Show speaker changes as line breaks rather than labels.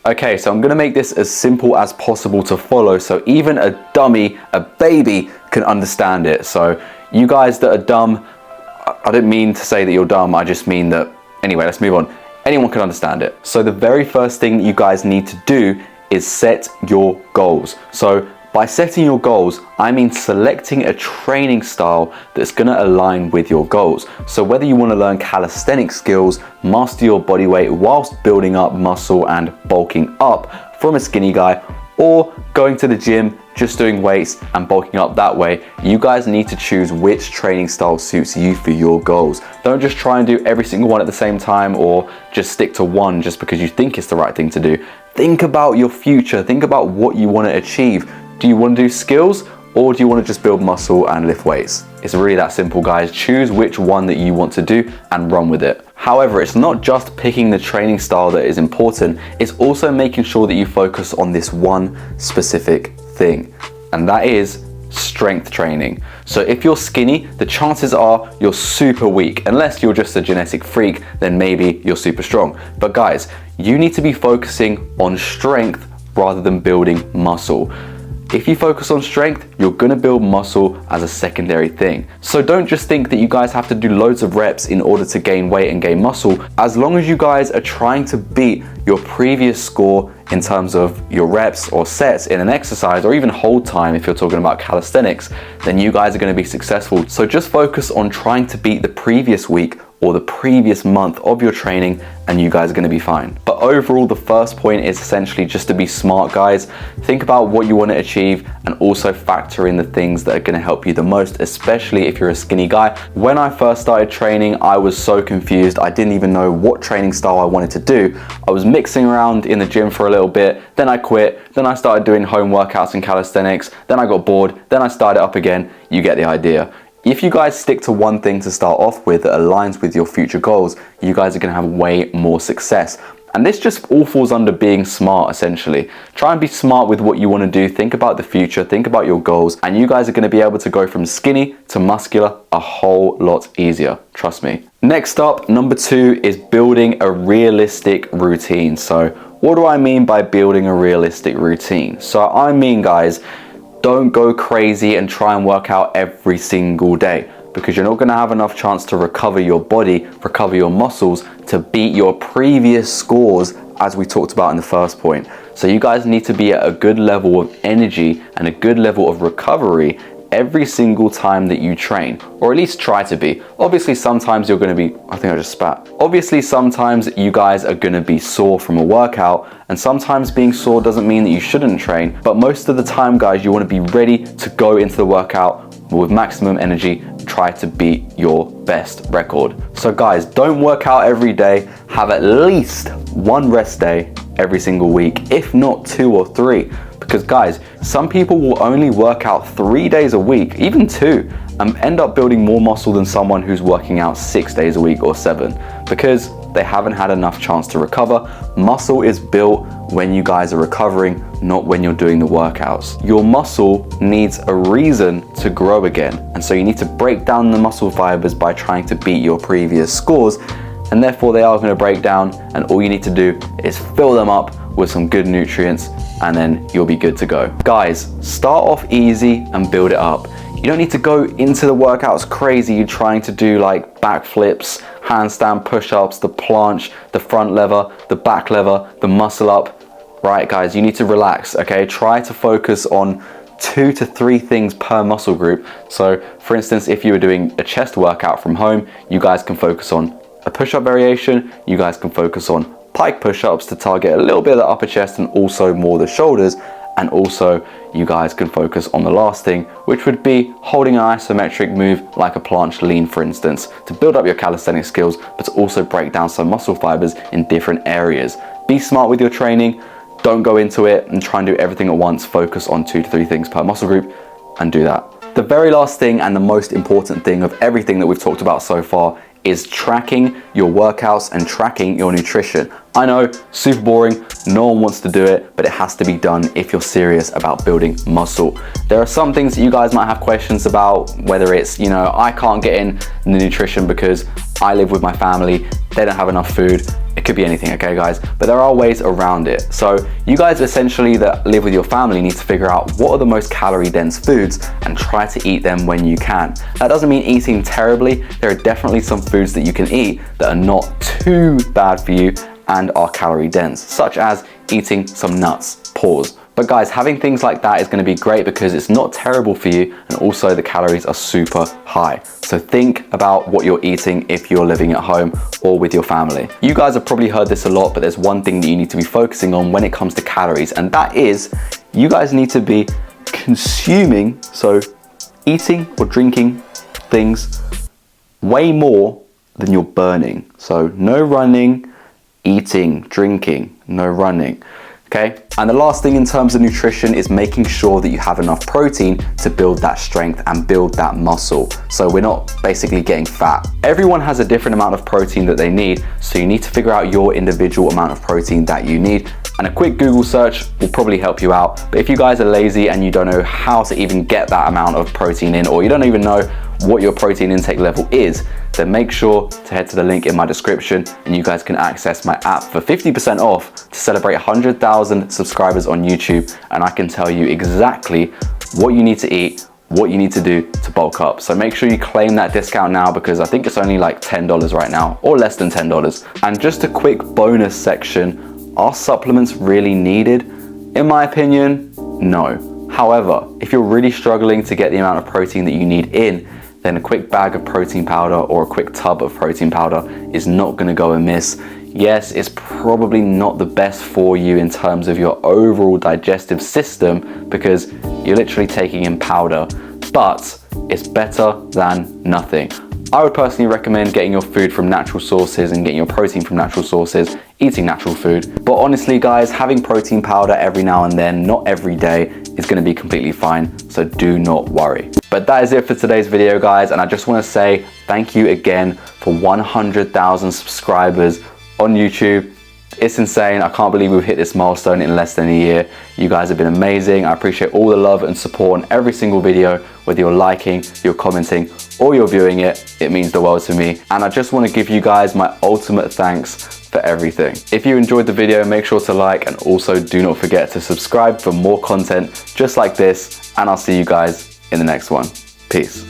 Okay, so I'm gonna make this as simple as possible to follow so even a dummy, a baby, can understand it. So you guys that are dumb, I didn't mean to say that you're dumb, I just mean that, anyway, let's move on. Anyone can understand it. So the very first thing you guys need to do is set your goals. So by setting your goals, I mean selecting a training style that's gonna align with your goals. So whether you wanna learn calisthenic skills, master your body weight whilst building up muscle and bulking up from a skinny guy, or going to the gym, just doing weights and bulking up that way, you guys need to choose which training style suits you for your goals. Don't just try and do every single one at the same time or just stick to one just because you think it's the right thing to do. Think about your future, think about what you wanna achieve. Do you want to do skills or do you want to just build muscle and lift weights? It's really that simple, guys. Choose which one that you want to do and run with it. However, it's not just picking the training style that is important, it's also making sure that you focus on this one specific thing, and that is strength training. So if you're skinny, the chances are you're super weak. Unless you're just a genetic freak, then maybe you're super strong. But guys, you need to be focusing on strength rather than building muscle. If you focus on strength, you're gonna build muscle as a secondary thing. So don't just think that you guys have to do loads of reps in order to gain weight and gain muscle. As long as you guys are trying to beat your previous score in terms of your reps or sets in an exercise, or even hold time if you're talking about calisthenics, then you guys are gonna be successful. So just focus on trying to beat the previous week or the previous month of your training and you guys are gonna be fine. But overall, the first point is essentially just to be smart, guys. Think about what you wanna achieve and also factor in the things that are gonna help you the most, especially if you're a skinny guy. When I first started training, I was so confused. I didn't even know what training style I wanted to do. I was mixing around in the gym for a little bit, then I quit, then I started doing home workouts and calisthenics, then I got bored, then I started up again. You get the idea. If you guys stick to one thing to start off with that aligns with your future goals, you guys are gonna have way more success. And this just all falls under being smart, essentially. Try and be smart with what you wanna do, think about the future, think about your goals, and you guys are gonna be able to go from skinny to muscular a whole lot easier, trust me. Next up, number 2 is building a realistic routine. So what do I mean by building a realistic routine? So I mean, guys, don't go crazy and try and work out every single day, because you're not going to have enough chance to recover your body, recover your muscles to beat your previous scores, as we talked about in the first point. So you guys need to be at a good level of energy and a good level of recovery every single time that you train, or at least try to be. Obviously sometimes you're going to be, I think I just spat. Obviously sometimes you guys are going to be sore from a workout, and sometimes being sore doesn't mean that you shouldn't train, but most of the time, guys, you want to be ready to go into the workout with maximum energy, try to beat your best record. So guys, don't work out every day, have at least one rest day every single week, if not 2 or 3. Because guys, some people will only work out 3 days a week, even 2, and end up building more muscle than someone who's working out 6 days a week or 7, because they haven't had enough chance to recover. Muscle is built when you guys are recovering, not when you're doing the workouts. Your muscle needs a reason to grow again, and so you need to break down the muscle fibers by trying to beat your previous scores, and therefore they are going to break down, and all you need to do is fill them up with some good nutrients, and then you'll be good to go. Guys, start off easy and build it up. You don't need to go into the workouts crazy. You're trying to do like backflips, handstand push-ups, the planche, the front lever, the back lever, the muscle up. Right, guys, you need to relax, okay? Try to focus on 2 to 3 things per muscle group. So for instance, if you were doing a chest workout from home, you guys can focus on a push-up variation. You guys can focus on pike push-ups to target a little bit of the upper chest and also more the shoulders. And also you guys can focus on the last thing, which would be holding an isometric move like a planche lean, for instance, to build up your calisthenic skills, but to also break down some muscle fibers in different areas. Be smart with your training. Don't go into it and try and do everything at once. Focus on 2 to 3 things per muscle group and do that. The very last thing and the most important thing of everything that we've talked about so far is tracking your workouts and tracking your nutrition. I know, super boring, no one wants to do it, but it has to be done if you're serious about building muscle. There are some things that you guys might have questions about, whether it's, you know, I can't get in the nutrition because I live with my family, they don't have enough food. It could be anything, okay guys? But there are ways around it. So you guys essentially that live with your family need to figure out what are the most calorie dense foods and try to eat them when you can. That doesn't mean eating terribly. There are definitely some foods that you can eat that are not too bad for you and are calorie dense, such as eating some nuts, pause. But guys, having things like that is going to be great because it's not terrible for you, and also the calories are super high. So think about what you're eating if you're living at home or with your family. You guys have probably heard this a lot, but there's one thing that you need to be focusing on when it comes to calories, and that is you guys need to be consuming, so eating or drinking things way more than you're burning. So no running, eating, drinking, no running. Okay, and the last thing in terms of nutrition is making sure that you have enough protein to build that strength and build that muscle. So we're not basically getting fat. Everyone has a different amount of protein that they need, so you need to figure out your individual amount of protein that you need. And a quick Google search will probably help you out. But if you guys are lazy and you don't know how to even get that amount of protein in, or you don't even know what your protein intake level is, then make sure to head to the link in my description and you guys can access my app for 50% off to celebrate 100,000 subscribers on YouTube. And I can tell you exactly what you need to eat, what you need to do to bulk up. So make sure you claim that discount now, because I think it's only like $10 right now, or less than $10. And just a quick bonus section, are supplements really needed? In my opinion, no. However, if you're really struggling to get the amount of protein that you need in, then a quick bag of protein powder or a quick tub of protein powder is not going to go amiss. Yes, it's probably not the best for you in terms of your overall digestive system because you're literally taking in powder, but it's better than nothing. I would personally recommend getting your food from natural sources and getting your protein from natural sources, eating natural food. But honestly guys, having protein powder every now and then, not every day, is going to be completely fine, so do not worry. But that is it for today's video guys, and I just want to say thank you again for 100,000 subscribers on YouTube. It's insane. I can't believe we've hit this milestone in less than a year. You guys have been amazing. I appreciate all the love and support on every single video, whether you're liking, you're commenting, or you're viewing it. It means the world to me. And I just want to give you guys my ultimate thanks for everything. If you enjoyed the video, make sure to like, and also do not forget to subscribe for more content just like this. And I'll see you guys in the next one. Peace.